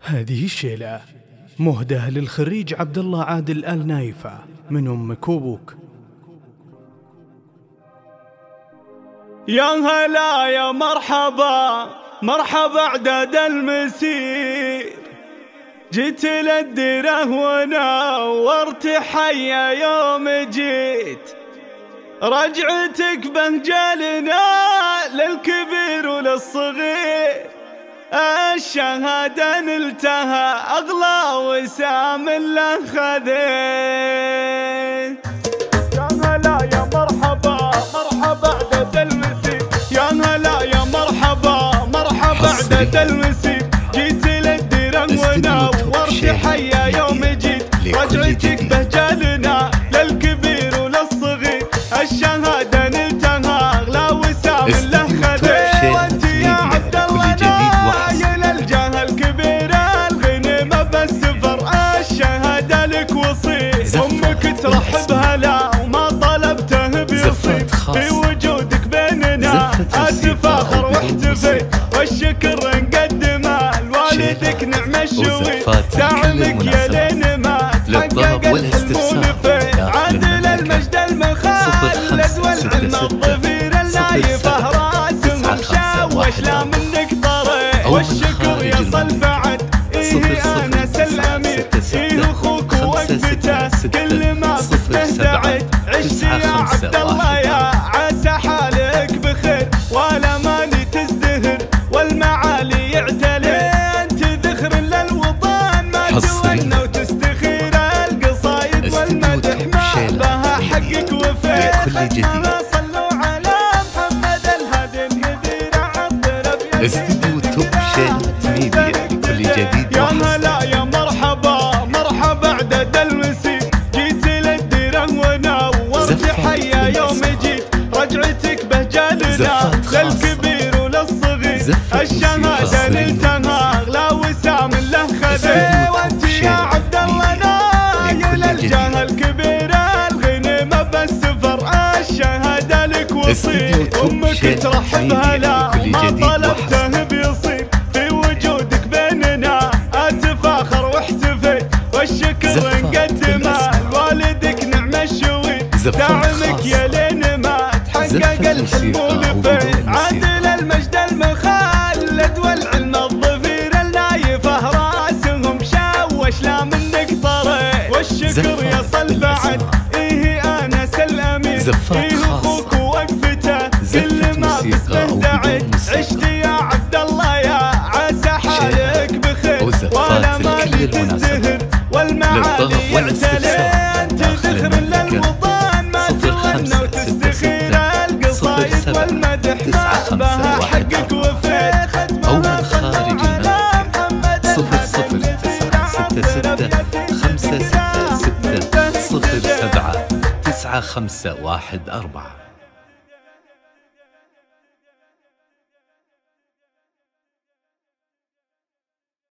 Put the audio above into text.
هذه الشيلة مهداة للخريج عبد الله عادل آل نايفة من أمك وأبوك. يا هلا يا مرحبا مرحبا عداد المسير، جيت للديره ونورت حيا يوم جيت، رجعتك بهجالنا للكبير وللصغير، الشهادة نلتها أغلى وسام له خذيت. يا هلا يا مرحبا مرحبا عداد المسير، يا هلا يا مرحبا مرحبا عداد المسير، جيت للديره ونورت حيا يوم جيت، رجعتك بهجالنا للكبير وللصغير، الشهادة نلتها أغلى وسام له خذيت. وانت يا عبد الله نايل الجاه الكبير، الغنيمة بالسفر الشهادة لك وصيل، أمك ترحب هلا وما طلبته بيصير، في وجودك بيننا أتفاخر واحتفي، والشكر نقدمه لوالدك نعم الشوي، دعمك يا لين ما تحقق الحلم ونفي، عادل المجد المخلد والعلم الظفير، النايفة راسهم شاوش لا منك طريق، والشكر يصل بعد إيه أنس الأمير، إيه أخوك ووقفته كل ما تهتعد، عشت يا عبد الله يا عسى حالك بخير، ولا ماني تزدهر والمعالي يعتلي، انت ذخر للوطن ما تولى وتستخير، القصايد والمدح ما بها حقك وفير، صلوا على محمد الهادي الكبير عبد الابيض. استديو توب شيلات ميديا لكل جديد. يا هلا يا مرحبا مرحبا عداد المسير، جيت للديره ونورت حيا يوم جيت، رجعتك بهجالنا للكبير وللصغير، الشهادة نلتها أغلى وسام له خذيت. وانت يا عبد الله نايل الجاه الكبير، الغنيمة بالسفر الشهادة لك وصيل، أمك ترحب هلا ما طلبته بيصير، في وجودك بيننا أتفاخر واحتفي، والشكر نقدمه لوالدك نعم الشوي، دعمك يا لين ما تحقق الحلم ونفي، عادل المجد المخلد والعلم الظفير، النايفة راسهم شاوش لا منك طريق، والشكر يصل بعد إيه أنس الأمير، إيه أخوك ووقفته كل ما تهتعد، عشت يا عبد الله يا عسى حالك بخير، ولا ماني تزدهر والمعالي يعتلي، انت ذخر للوطن ما تولى وتستخير، القصايد والمدح ما بها حقك وفير، أو من خارج المملكة 009666566079 9514.